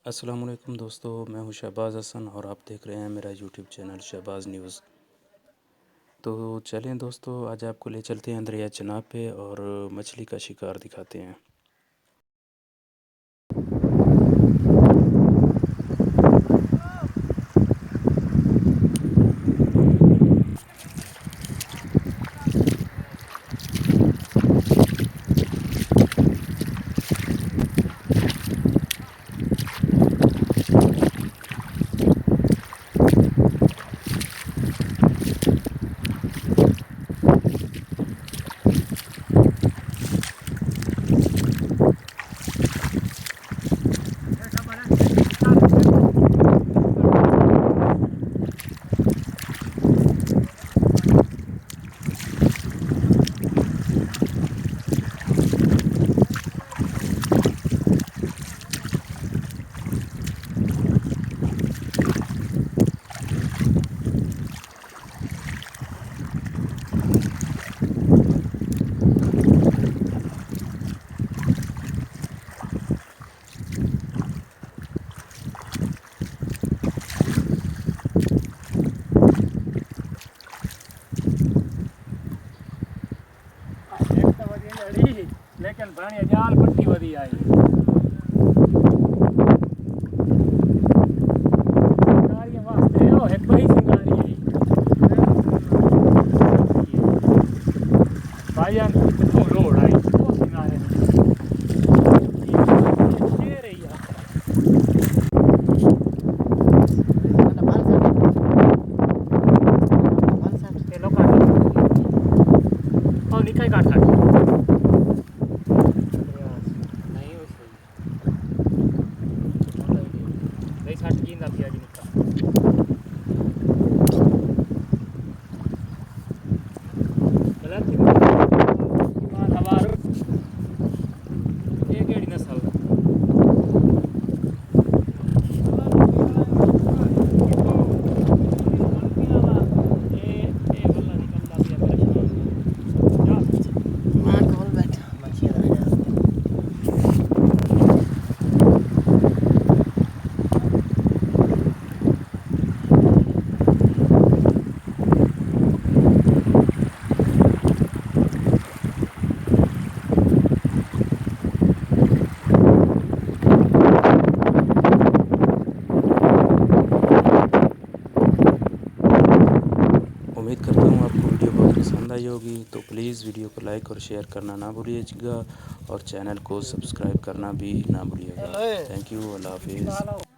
अस्सलामुअलैकुम दोस्तों, मैं हूं शहबाज हसन और आप देख रहे हैं मेरा यूट्यूब चैनल शहबाज न्यूज़। तो चलें दोस्तों, आज आपको ले चलते हैं दरिया चनाब पे और मछली का शिकार दिखाते हैं। लेकिन बढ़िया जाल पट्टी वधी आई सिंगारी वास्ते ओ है बड़ी सिंगारी भाईजान कितों लोड आई वो सिंगारे ये रही है के लोग और निकाय काट उम्मीद करता हूँ आपको वीडियो बहुत पसंद आई होगी। तो प्लीज़ वीडियो को लाइक और शेयर करना ना भूलिएगा और चैनल को सब्सक्राइब करना भी ना भूलिएगा। थैंक यू, अल्लाह हाफिज़।